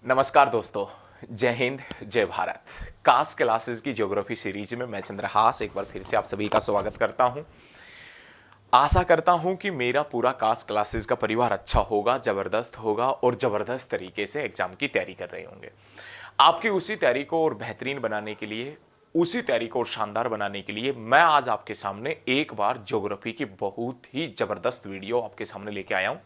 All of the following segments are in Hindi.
नमस्कार दोस्तों। जय हिंद, जय भारत। कास्ट क्लासेस की ज्योग्राफी सीरीज में मैं चंद्रहास एक बार फिर से आप सभी का स्वागत करता हूं। आशा करता हूं कि मेरा पूरा कास्ट क्लासेस का परिवार अच्छा होगा, जबरदस्त होगा और जबरदस्त तरीके से एग्जाम की तैयारी कर रहे होंगे। आपकी उसी तैयारी को और बेहतरीन बनाने के लिए, उसी तैयारी को और शानदार बनाने के लिए मैं आज आपके सामने एक बार ज्योग्राफी की बहुत ही जबरदस्त वीडियो आपके सामने लेके आया हूं।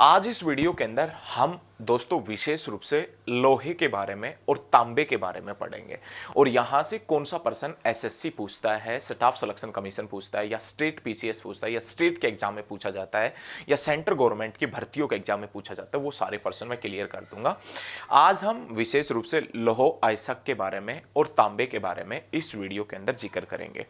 आज इस वीडियो के अंदर हम दोस्तों विशेष रूप से लोहे के बारे में और तांबे के बारे में पढ़ेंगे और यहां से कौन सा पर्सन एसएससी पूछता है, स्टाफ सिलेक्शन कमीशन पूछता है, या स्टेट पीसीएस पूछता है, या स्टेट के एग्जाम में पूछा जाता है, या सेंट्रल गवर्नमेंट की भर्तियों के एग्जाम में पूछा जाता है, वो सारे पर्सन मैं क्लियर कर दूंगा। आज हम विशेष रूप से लोहो आयस्क के बारे में और तांबे के बारे में इस वीडियो के अंदर जिक्र करेंगे।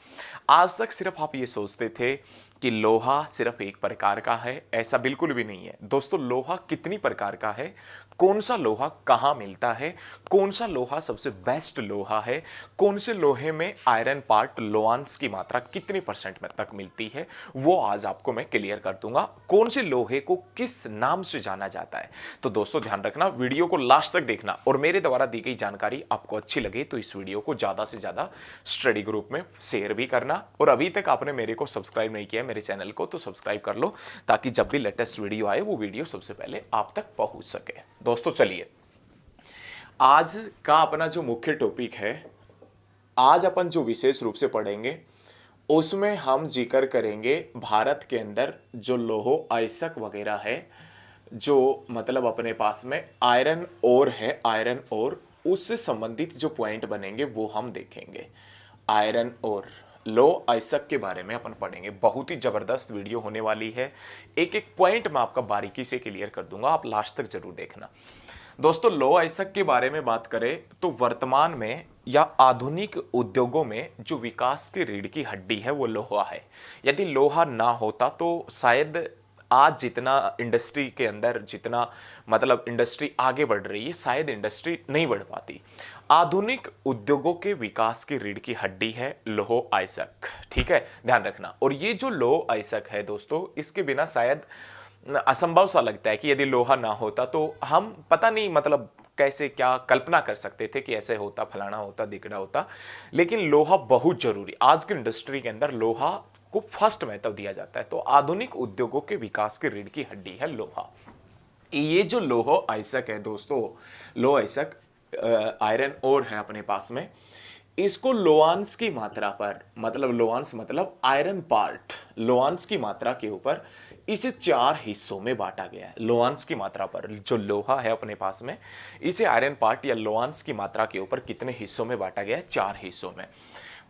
आज तक सिर्फ आप ये सोचते थे कि लोहा सिर्फ एक प्रकार का है, ऐसा बिल्कुल भी नहीं है दोस्तों। लोहा कितनी प्रकार का है, कौन सा लोहा कहां मिलता है, कौन सा लोहा सबसे बेस्ट लोहा है, कौन से लोहे में आयरन पार्ट लोहांस की मात्रा कितनी परसेंट में तक मिलती है, वो आज आपको मैं क्लियर कर दूंगा। कौन से लोहे को किस नाम से जाना जाता है। तो दोस्तों ध्यान रखना, वीडियो को लास्ट तक देखना और मेरे द्वारा दी गई जानकारी आपको अच्छी लगे तो इस वीडियो को ज्यादा से ज्यादा स्टडी ग्रुप में शेयर भी करना। और अभी तक आपने मेरे को सब्सक्राइब नहीं किया मेरे चैनल को तो सब्सक्राइब कर लो, ताकि जब भी लेटेस्ट वीडियो आए वो वीडियो सबसे पहले आप तक पहुंच सके। दोस्तों चलिए, आज का अपना जो मुख्य टॉपिक है, आज अपन जो विशेष रूप से पढ़ेंगे उसमें हम जिक्र करेंगे भारत के अंदर जो लोहो आयस्क वगैरह है, जो मतलब अपने पास में आयरन ओर है, आयरन ओर, उससे संबंधित जो पॉइंट बनेंगे वो हम देखेंगे। आयरन और लो आयस्क के बारे में अपन पढ़ेंगे। बहुत ही जबरदस्त वीडियो होने वाली है, एक एक पॉइंट मैं आपका बारीकी से क्लियर कर दूंगा, आप लास्ट तक जरूर देखना। दोस्तों लो आयस्क के बारे में बात करें तो वर्तमान में या आधुनिक उद्योगों में जो विकास की रीढ़ की हड्डी है वो लोहा है। यदि लोहा ना होता तो शायद आज जितना इंडस्ट्री के अंदर जितना मतलब इंडस्ट्री आगे बढ़ रही है, शायद इंडस्ट्री नहीं बढ़ पाती। आधुनिक उद्योगों के विकास की रीढ़ की हड्डी है लोह आयस्क, ठीक है, ध्यान रखना। और ये जो लोह आयस्क है दोस्तों, इसके बिना शायद असंभव सा लगता है कि यदि लोहा ना होता तो हम पता नहीं मतलब कैसे क्या कल्पना कर सकते थे कि ऐसे होता, फलाना होता, दिगड़ा होता। लेकिन लोहा बहुत जरूरी, आज की इंडस्ट्री के अंदर लोहा को फर्स्ट महत्व दिया जाता है। तो आधुनिक उद्योगों के विकास की रीढ़ की हड्डी है लोहा। ये जो लोह आयस्क है दोस्तों, लोह आयस्क आयरन ओर है अपने पास में, इसको लोहांस की मात्रा पर, मतलब लोहांस मतलब आयरन पार्ट, लोहांस की मात्रा के ऊपर इसे चार हिस्सों में बांटा गया है। लोहांस की मात्रा पर जो लोहा है अपने पास में, इसे आयरन पार्ट या लोहांस की मात्रा के ऊपर कितने हिस्सों में बांटा गया है? चार हिस्सों में।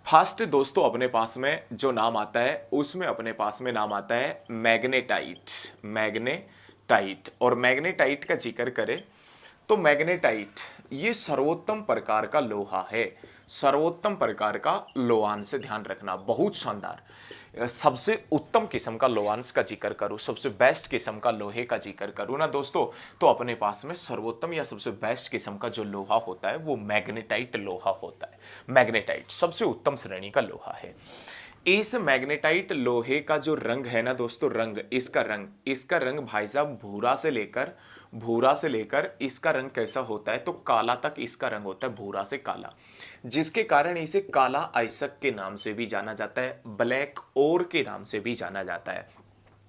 फर्स्ट दोस्तों अपने पास में जो नाम आता है उसमें अपने पास में नाम आता है मैग्नेटाइट। मैग्नेटाइट, और मैग्नेटाइट का जिक्र करें तो मैग्नेटाइट ये सर्वोत्तम प्रकार का लोहा है, सर्वोत्तम प्रकार का लोहान से ध्यान रखना, बहुत शानदार। सबसे उत्तम किस्म का लोहांस का जिक्र करूं, सबसे बेस्ट किस्म का लोहे का जिक्र करूं ना दोस्तों, तो अपने पास में सर्वोत्तम या सबसे बेस्ट किस्म का जो लोहा होता है वो मैग्नेटाइट लोहा होता है। मैग्नेटाइट सबसे उत्तम श्रेणी का लोहा है। इस मैग्नेटाइट लोहे का जो रंग है ना दोस्तों, रंग भाई साहब भूरा से लेकर इसका रंग कैसा होता है तो काला तक इसका रंग होता है, भूरा से काला, जिसके कारण इसे काला आयस्क के नाम से भी जाना जाता है, ब्लैक ओर के नाम से भी जाना जाता है।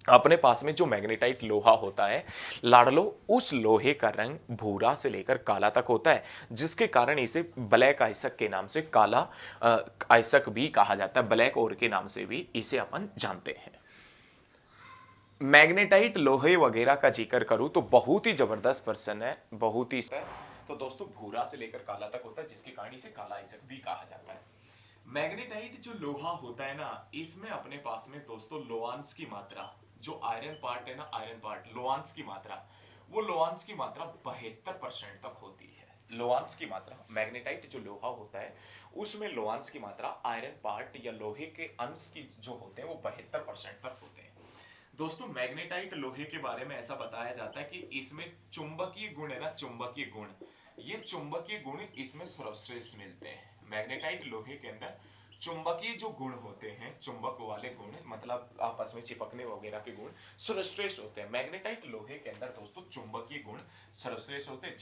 अपने पास में जो मैग्नेटाइट लोहा होता है लाडलो, उस लोहे का रंग भूरा से लेकर काला तक होता है, जिसके कारण इसे ब्लैक आयस्क के नाम से, काला आयस्क भी कहा जाता है, ब्लैक ओर के नाम से भी इसे अपन जानते हैं। मैग्नेटाइट लोहे वगैरह का जिक्र करूं तो बहुत ही जबरदस्त पर्सन है, बहुत ही। तो दोस्तों भूरा से लेकर काला तक होता है, जिसके कारण इसे काला आयस्क भी कहा जाता है। मैग्नेटाइट जो लोहा होता है ना, इसमें अपने पास में दोस्तों लोहांस की मात्रा, जो आयरन पार्ट है ना, आयरन पार्ट लोहांस की मात्रा, वो लोहांस की मात्रा 72% तक होती है। लोहांस की मात्रा, मैग्नेटाइट जो लोहा होता है उसमें लोहांस की मात्रा आयरन पार्ट या लोहे के अंश की जो होते हैं वो 72% तक होते हैं। दोस्तों मैग्नेटाइट लोहे के बारे में ऐसा बताया जाता है कि इसमें चुंबकीय गुण है ना, चुंबकीय गुण, ये चुंबकीय गुण इसमें सर्वश्रेष्ठ मिलते हैं। मैग्नेटाइट लोहे के अंदर चुंबकीय जो गुण होते हैं, चुंबक वाले गुण मतलब आपस में चिपकने वगैरह के गुण सर्वश्रेष्ठ होते हैं। मैग्नेटाइट लोहे के अंदर दोस्तों चुंबकीय गुण सर्वश्रेष्ठ होते हैं,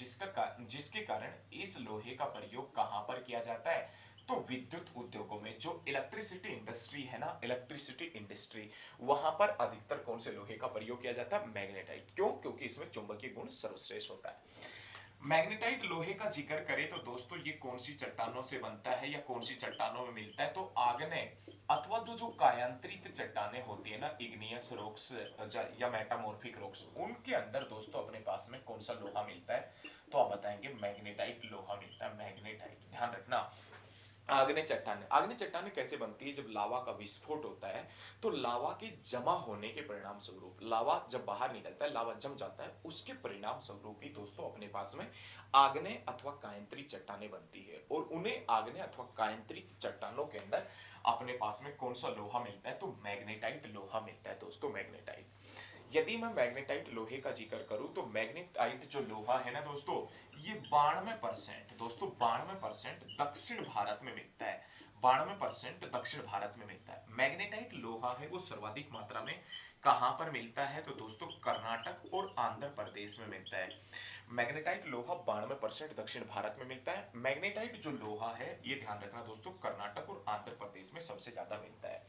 जिसके कारण इस लोहे का प्रयोग कहां पर किया जाता है, तो विद्युत उद्योगों में, जो इलेक्ट्रिसिटी इंडस्ट्री है ना, इलेक्ट्रिसिटी इंडस्ट्री, वहां पर अधिकतर कौन से लोहे का प्रयोग किया जाता है, मैग्नेटाइट। क्यों? क्योंकि इसमें चुंबकीय गुण सर्वश्रेष्ठ होता है। मैग्नेटाइट लोहे का जिक्र करें तो दोस्तों ये कौन सी चट्टानों से बनता है या कौन सी चट्टानों में मिलता है, तो आग्नेय अथवा तो जो कायांतरित चट्टानें होती है ना, इग्नियस रॉक्स या मेटामॉर्फिक रॉक्स, उनके अंदर दोस्तों अपने पास में कौन सा लोहा मिलता है, तो आप बताएंगे मैग्नेटाइट लोहा मिलता है। मैग्नेटाइट, ध्यान रखना। आग्नेय चट्टानें कैसे बनती है, जब लावा का विस्फोट होता है तो लावा के जमा होने के परिणाम स्वरूप, लावा जब बाहर निकलता है, लावा जम जाता है, उसके परिणाम स्वरूप ही दोस्तों अपने पास में आग्नेय अथवा कायांतरित चट्टानें बनती है। और उन्हें आग्नेय अथवा कायांतरित चट्टानों के अंदर अपने पास में कौन सा लोहा मिलता है, तो मैग्नेटाइट लोहा मिलता है दोस्तों, मैग्नेटाइट। यदि मैं मैग्नेटाइट लोहे का जिक्र करूं तो मैग्नेटाइट जो लोहा है ना दोस्तों, ये 92% दोस्तों, 92% दक्षिण भारत में मिलता है। 92% दक्षिण भारत में मिलता है। मैग्नेटाइट लोहा है वो सर्वाधिक मात्रा में कहां पर मिलता है, तो दोस्तों कर्नाटक और आंध्र प्रदेश में मिलता है। मैग्नेटाइट लोहा 92% दक्षिण भारत में मिलता है। मैग्नेटाइट जो लोहा है, ये ध्यान रखना दोस्तों, कर्नाटक और आंध्र प्रदेश में सबसे ज्यादा मिलता है।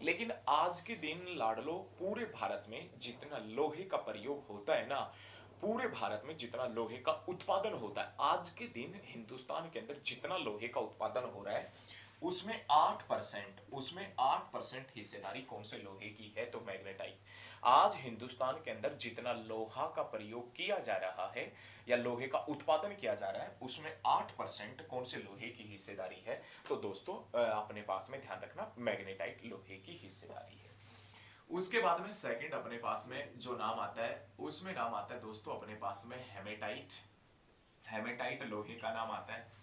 लेकिन आज के दिन लाडलो, पूरे भारत में जितना लोहे का प्रयोग होता है ना, पूरे भारत में जितना लोहे का उत्पादन होता है, आज के दिन हिंदुस्तान के अंदर जितना लोहे का उत्पादन हो रहा है, उसमें 8% हिस्सेदारी कौन से लोहे की है, तो मैग्नेटाइट। आज हिंदुस्तान के अंदर जितना लोहा का प्रयोग किया जा रहा है या लोहे का उत्पादन किया जा रहा है, उसमें 8% कौन से लोहे की हिस्सेदारी है, तो दोस्तों अपने पास में ध्यान रखना, मैग्नेटाइट लोहे की हिस्सेदारी है। उसके बाद में सेकंड अपने पास में जो नाम आता है, उसमें नाम आता है दोस्तों अपने पास में हेमेटाइट। हेमेटाइट लोहे का नाम आता है।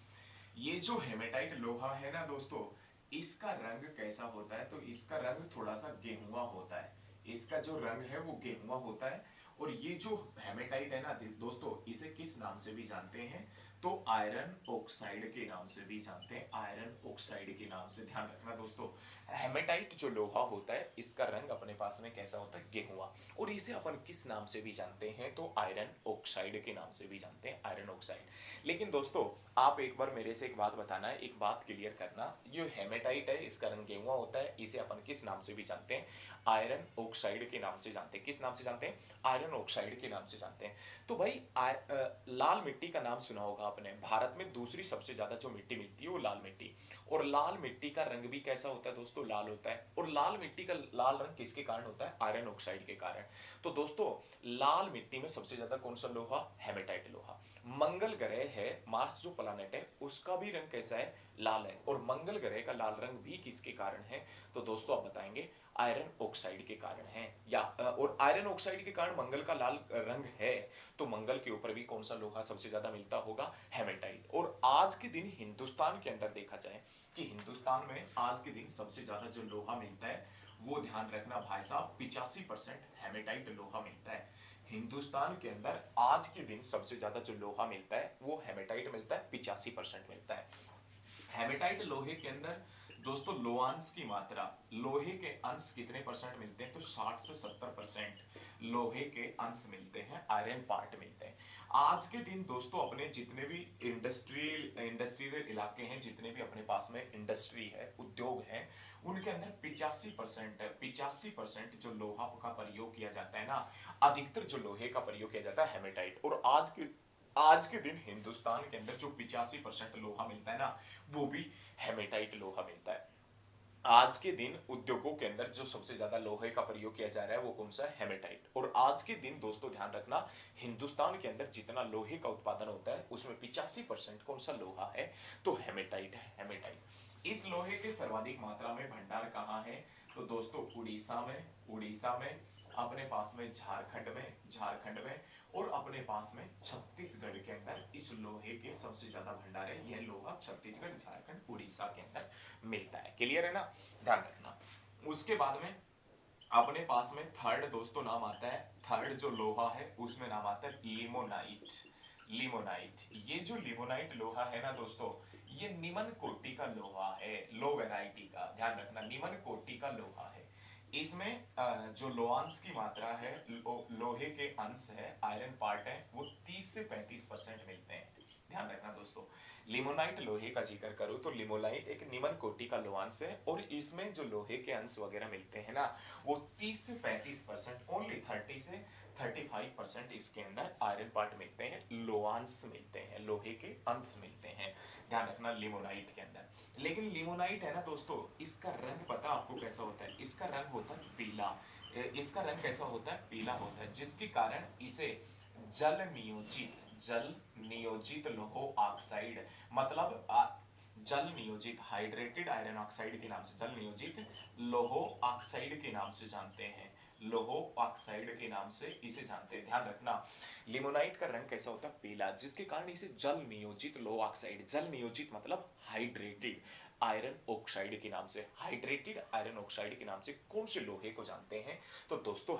ये जो हेमेटाइट लोहा है ना दोस्तों, इसका रंग कैसा होता है, तो इसका रंग थोड़ा सा गेहुआ होता है। इसका जो रंग है वो गेहुआ होता है। और ये जो हेमेटाइट है ना दोस्तों, इसे किस नाम से भी जानते हैं, तो आयरन ऑक्साइड के नाम से भी जानते हैं, आयरन ऑक्साइड के नाम से। ध्यान रखना दोस्तों, हेमेटाइट जो लोहा होता है, इसका रंग अपने पास में कैसा होता है, गेहुआ। और इसे अपन किस नाम से भी जानते हैं, तो आयरन ऑक्साइड के नाम से भी जानते हैं, आयरन ऑक्साइड। लेकिन दोस्तों आप एक बार मेरे से एक बात बताना है, एक बात क्लियर करना, ये हेमेटाइट है, इसका रंग गेहुआ होता है, इसे अपन किस नाम से भी जानते हैं, आयरन ऑक्साइड के नाम से जानते हैं। किस नाम से जानते हैं, आयरन ऑक्साइड के नाम से जानते हैं। तो भाई लाल मिट्टी का नाम सुना होगा आपने, भारत में दूसरी सबसे ज्यादा जो मिट्टी मिलती है वो लाल मिट्टी। और लाल मिट्टी का रंग भी कैसा होता है दोस्तों, लाल होता है। और लाल मिट्टी का लाल रंग किसके कारण होता है, आयरन ऑक्साइड के कारण। तो दोस्तों लाल मिट्टी में सबसे ज्यादा कौन सा लोहा, हेमेटाइट लोहा। मंगल ग्रह है, मार्स जो प्लैनेट है, उसका भी रंग कैसा है, लाल है। और मंगल ग्रह का लाल रंग भी किसके कारण है, तो दोस्तों आप बताएंगे आयरन ऑक्साइड के कारण है। या और आयरन ऑक्साइड के कारण मंगल का लाल रंग है, तो मंगल के ऊपर भी कौन सा लोहा सबसे ज्यादा मिलता होगा, हेमेटाइट। और आज के दिन हिंदुस्तान के अंदर देखा जाए कि हिंदुस्तान में आज के दिन सबसे ज्यादा जो लोहा मिलता है, वो ध्यान रखना भाई साहब, 85% हेमेटाइट लोहा मिलता है। हिंदुस्तान के अंदर आज के दिन सबसे ज्यादा जो लोहा मिलता है वो हेमेटाइट मिलता है, 85% मिलता है। हेमेटाइट लोहे के अंदर दोस्तों लोहांश की मात्रा, लोहे के अंश कितने परसेंट मिलते हैं, तो 60 से 70% लोहे के अंश मिलते हैं, आयरन पार्ट मिलते हैं। आज के दिन दोस्तों अपने जितने भी इंडस्ट्रियल इलाके हैं, जितने भी अपने पास में इंडस्ट्री है, उद्योग है, उनके अंदर 85% जो लोहा का प्रयोग किया जाता है ना, अधिकतर जो लोहे का प्रयोग किया जाता है हेमेटाइट। और आज के दिन हिंदुस्तान के अंदर जो 85% लोहा मिलता है ना, वो भी हेमेटाइट लोहा मिलता है। आज के दिन उद्योगों के अंदर जो सबसे ज्यादा लोहे का प्रयोग किया जा रहा है वो कौन सा है, हेमेटाइट। और आज के दिन दोस्तों ध्यान रखना, हिंदुस्तान के अंदर जितना लोहे का उत्पादन होता है उसमें 85% कौन सा लोहा है, तो हेमेटाइट है, हेमेटाइट। इस लोहे के सर्वाधिक मात्रा में भंडार कहाँ है, तो दोस्तों उड़ीसा में अपने पास में झारखंड में और अपने पास में छत्तीसगढ़ के अंदर इस लोहे के सबसे ज्यादा भंडार है। यह लोहा छत्तीसगढ़, झारखंड, उड़ीसा के अंदर मिलता है। क्लियर है ना, ध्यान रखना। उसके बाद में अपने पास में थर्ड दोस्तों नाम आता है, थर्ड जो लोहा है उसमें नाम आता है लिमोनाइट। लिमोनाइट। ये जो लिमोनाइट लोहा है ना दोस्तों, ये निम्न कोटि का लोहा है, लो वैरायटी का, ध्यान रखना, निम्न कोटि का लोहा है। इसमें जो लोहांश की मात्रा है, लोहे के अंश है, आयरन पार्ट है, वो 30 से 35% मिलते हैं। ध्यान रखना दोस्तों, लिमोनाइट लोहे का जिक्र करूं तो लिमोनाइट एक निम्न कोटि का लोहांश है, और इसमें जो लोहे के अंश वगैरह मिलते हैं ना, वो 30 से 35%, ओनली 30 से 35% इसके अंदर आयरन पार्ट मिलते हैं, लोहांश मिलते हैं, लोहे के अंश मिलते हैं। ध्यान रखना लिमोनाइट के अंदर। लेकिन लिमोनाइट है ना दोस्तों, इसका रंग पता आपको कैसा होता है? इसका रंग होता है पीला। इसका रंग कैसा होता है? पीला होता है, जिसके कारण इसे जल नियोजित लोहो ऑक्साइड, मतलब जल नियोजित हाइड्रेटेड आयरन ऑक्साइड के नाम से, जल नियोजित लोहो ऑक्साइड के नाम से जानते हैं, लोहो ऑक्साइड के नाम से इसे जानते हैं। ध्यान रखना, लिमोनाइट का रंग कैसा होता है? पीला, जिसके कारण इसे जल नियोजित लोहो ऑक्साइड, जल नियोजित मतलब हाइड्रेटेड आयरन ऑक्साइड के नाम से, हाइड्रेटेड आयरन ऑक्साइड के नाम से कौन से लोहे को जानते हैं? तो दोस्तों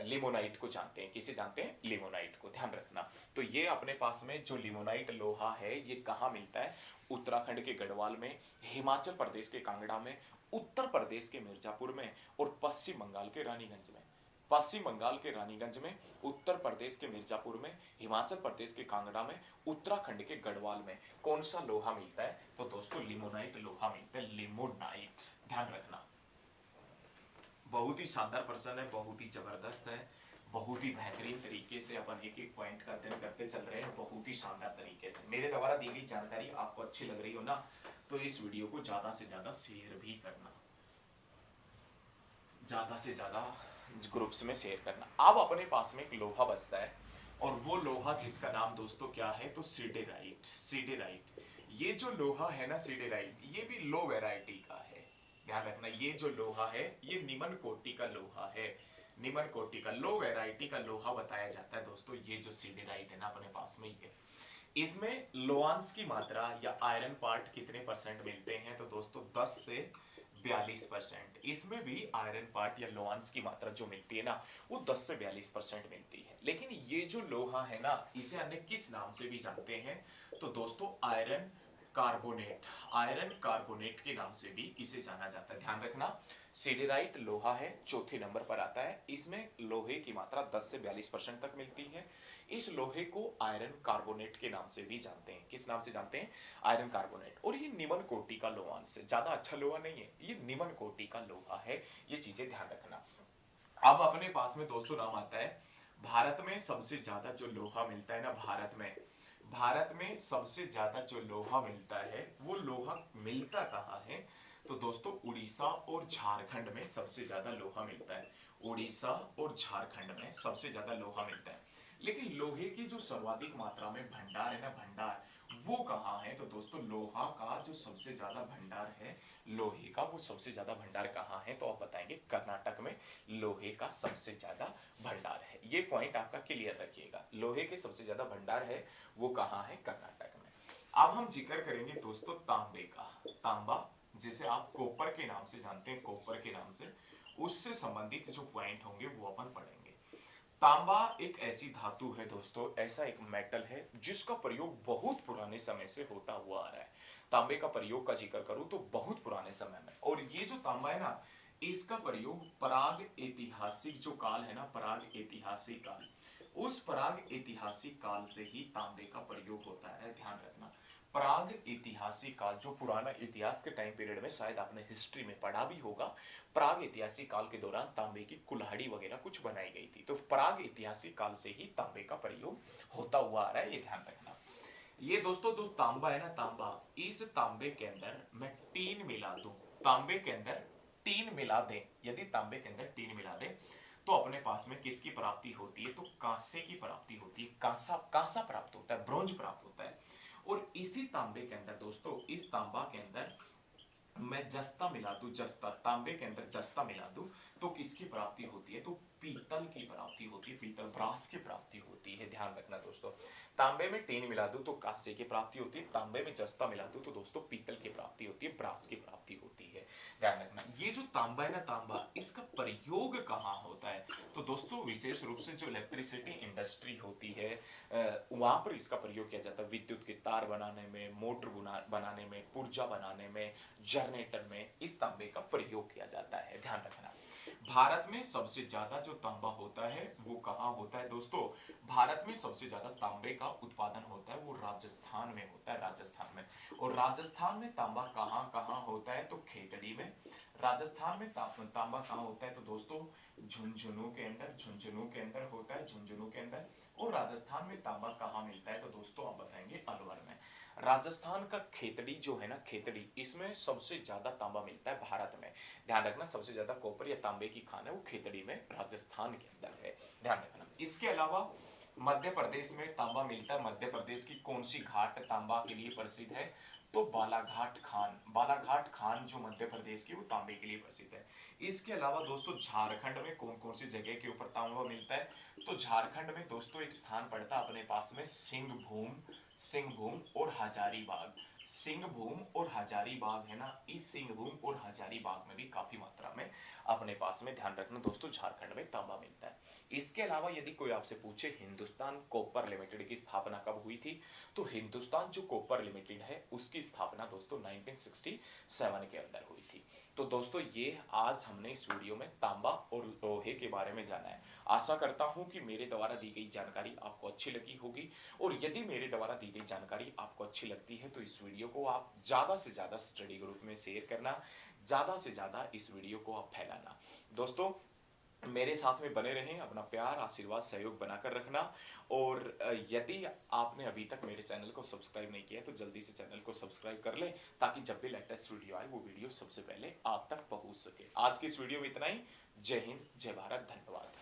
लिमोनाइट को जानते हैं। किसे जानते हैं? लिमोनाइट को। ध्यान रखना, तो ये अपने पास में जो लिमोनाइट लोहा है, ये कहाँ मिलता है? उत्तराखंड के गढ़वाल में, हिमाचल प्रदेश के कांगड़ा में, उत्तर प्रदेश के मिर्जापुर में, और पश्चिम बंगाल के रानीगंज में। पश्चिम बंगाल के रानीगंज में, उत्तर प्रदेश के मिर्जापुर में, हिमाचल प्रदेश के कांगड़ा में, उत्तराखंड के गढ़वाल में कौन सा लोहा मिलता है? तो दोस्तों लिमोनाइट लोहा मिलता है, लिमोनाइट। ध्यान रखना, बहुत ही शानदार प्रश्न है, बहुत ही जबरदस्त है, बहुत ही बेहतरीन तरीके से अपन एक एक पॉइंट का अध्ययन करते चल रहे हैं, बहुत ही शानदार तरीके से। मेरे द्वारा दी गई जानकारी आपको अच्छी लग रही हो ना, तो इस वीडियो को ज्यादा से ज्यादा शेयर भी करना, ज्यादा से ज्यादा ग्रुप्स में शेयर करना। अब अपने पास में एक लोहा बचता है, और वो लोहा जिसका नाम दोस्तों क्या है? तो सिडेराइट। सिडेराइट, ये जो लोहा है ना सिडेराइट, ये भी लो वैरायटी का है। ध्यान रखना, ये जो लोहा है ये निम्न कोटि का लोहा है, निम्न कोटि का, लो वैरायटी का लोहा बताया जाता है दोस्तों। ये जो सिडेराइट है ना अपने पास में, ये इसमें लोहांश की मात्रा या आयरन पार्ट कितने परसेंट मिलते हैं? तो दोस्तों 10 से 42%। इसमें भी आयरन पार्ट या लोहांश की मात्रा जो मिलती है ना, वो 10 से 42% मिलती है। लेकिन ये जो लोहा है ना, इसे अन्य किस नाम से भी जानते हैं? तो दोस्तों आयरन कार्बोनेट, आयरन कार्बोनेट के नाम से भी इसे जाना जाता है। ध्यान रखना, सिडेराइट लोहा है, चौथे नंबर पर आता है। इसमें लोहे की मात्रा 10 से 42% तक मिलती है। इस लोहे को आयरन कार्बोनेट के नाम से भी जानते हैं। किस नाम से जानते हैं? Iron carbonate. और ये निम्न कोटि का लोहा है, ज्यादा अच्छा लोहा नहीं है, ये निम्न कोटि का लोहा है। ये चीजें ध्यान रखना। अब अपने पास में दोस्तों नाम आता है, भारत में सबसे ज्यादा जो लोहा मिलता है ना, भारत में सबसे ज्यादा जो लोहा मिलता है, वो लोहा मिलता कहाँ है? तो दोस्तों उड़ीसा और झारखंड में सबसे ज्यादा लोहा मिलता है। उड़ीसा और झारखंड में सबसे ज्यादा लोहा मिलता है। लेकिन लोहे की जो सर्वाधिक मात्रा में भंडार है ना, भंडार, वो कहाँ है? तो दोस्तों लोहा का जो सबसे ज्यादा भंडार है, लोहे का वो सबसे ज्यादा भंडार कहाँ है? तो आप बताएंगे कर्नाटक में लोहे का सबसे ज्यादा भंडार है। ये पॉइंट आपका क्लियर रखिएगा, लोहे के सबसे ज्यादा भंडार है वो कहाँ है? कर्नाटक में। अब हम जिक्र करेंगे दोस्तों तांबे का। तांबा, जिसे आप कॉपर के नाम से जानते हैं, कॉपर के नाम से, उससे संबंधित जो पॉइंट होंगे वो अपन पढ़ेंगे। तांबा एक ऐसी धातु है दोस्तों, ऐसा एक मेटल है जिसका प्रयोग बहुत पुराने समय से होता हुआ आ रहा है। तांबे का प्रयोग का जिक्र करूं तो बहुत पुराने समय में, और ये जो तांबा है ना, इसका प्रयोग प्राग ऐतिहासिक जो काल है ना, प्राग ऐतिहासिक काल, उस प्राग ऐतिहासिक काल से ही तांबे का प्रयोग होता है। ध्यान रखना, प्राग ऐतिहासिक काल, जो पुराना इतिहास के टाइम पीरियड में शायद आपने हिस्ट्री में पढ़ा भी होगा, प्राग ऐतिहासिक काल के दौरान तांबे की कुल्हाड़ी वगैरह कुछ बनाई गई थी। तो प्राग ऐतिहासिक काल से ही तांबे का प्रयोग होता हुआ आ रहा है, ये ध्यान रखना। ये दोस्तों जो तांबा है ना, तांबा, इस तांबे के अंदर मैं टीन मिला दूं, तांबे के अंदर टीन मिला दें, यदि तांबे के अंदर टीन मिला दें, तो अपने पास में किसकी प्राप्ति होती है? तो कांसे की प्राप्ति होती है। कांसा, कांसा प्राप्त होता है, ब्रोंज प्राप्त होता है। और इसी तांबे के अंदर दोस्तों, इस तांबा के अंदर मैं जस्ता मिला दूं, जस्ता, तांबे के अंदर जस्ता मिला दूं, तो किसकी प्राप्ति होती है? तो पीतल की प्राप्ति होती है, पीतल ब्रास की प्राप्ति होती है। ध्यान रखना दोस्तों। तांबे में टीन मिला दूं तो कांसे की प्राप्ति होती है, तांबे में जस्ता मिला दूं तो दोस्तों पीतल की प्राप्ति होती है, ब्रास की प्राप्ति होती है। ध्यान रखना। ये जो तांबा है ना, तांबा, इसका प्रयोग कहाँ होता है? तो दोस्तों विशेष रूप से जो इलेक्ट्रिसिटी इंडस्ट्री होती है वहां पर इसका प्रयोग किया जाता है, विद्युत के तार बनाने में, मोटर बनाने में, पुर्जा बनाने में, जनरेटर में इस तांबे का प्रयोग किया जाता है। ध्यान रखना। भारत में सबसे ज्यादा जो तांबा होता है वो कहाँ होता है दोस्तों? भारत में सबसे ज्यादा तांबे का उत्पादन होता है वो राजस्थान में होता है, राजस्थान में। और राजस्थान में तांबा कहाँ कहाँ होता है? तो खेतड़ी में। राजस्थान में तांबा कहाँ होता है? तो दोस्तों झुंझुनू के अंदर, झुंझुनू के अंदर होता है, झुंझुनू के अंदर। और राजस्थान में तांबा कहाँ मिलता है? तो दोस्तों आप बताएंगे अलवर में। राजस्थान का खेतड़ी जो है ना, खेतड़ी, इसमें सबसे ज्यादा तांबा मिलता है भारत में। ध्यान रखना, सबसे ज्यादा कॉपर या तांबे की खान है वो खेतड़ी में, राजस्थान के अंदर है। ध्यान रखना। इसके अलावा मध्य प्रदेश में तांबा मिलता है। मध्य प्रदेश की कौन सी घाट तांबा के लिए प्रसिद्ध है? तो बालाघाट खान। बालाघाट खान जो मध्य प्रदेश की, वो तांबे के लिए प्रसिद्ध है। इसके अलावा दोस्तों झारखंड में कौन कौन सी जगह के ऊपर तांबा मिलता है? तो झारखंड में दोस्तों एक स्थान पड़ता है अपने पास में, सिंहभूम, सिंहभूम और हजारीबाग। सिंहभूम और हजारीबाग है ना, इस सिंहभूम और हजारीबाग में भी काफी मात्रा में अपने पास में, ध्यान रखना दोस्तों, झारखंड में तांबा मिलता है। इसके अलावा यदि कोई आपसे पूछे हिंदुस्तान कॉपर लिमिटेड की स्थापना कब हुई थी? तो हिंदुस्तान जो कॉपर लिमिटेड है उसकी स्थापना दोस्तों 1967 के अंदर हुई थी। तो दोस्तों ये आज हमने इस वीडियो में तांबा और लोहे के बारे में जाना है। आशा करता हूं कि मेरे द्वारा दी गई जानकारी आपको अच्छी लगी होगी। और यदि मेरे द्वारा दी गई जानकारी आपको अच्छी लगती है तो इस वीडियो को आप ज्यादा से ज्यादा स्टडी ग्रुप में शेयर करना, ज्यादा से ज्यादा इस वीडियो को आप फैलाना। दोस्तों मेरे साथ में बने रहें, अपना प्यार, आशीर्वाद, सहयोग बनाकर रखना। और यदि आपने अभी तक मेरे चैनल को सब्सक्राइब नहीं किया तो जल्दी से चैनल को सब्सक्राइब कर लें, ताकि जब भी लेटेस्ट वीडियो आए वो वीडियो सबसे पहले आप तक पहुंच सके। आज की इस वीडियो में इतना ही। जय हिंद, जय भारत, धन्यवाद।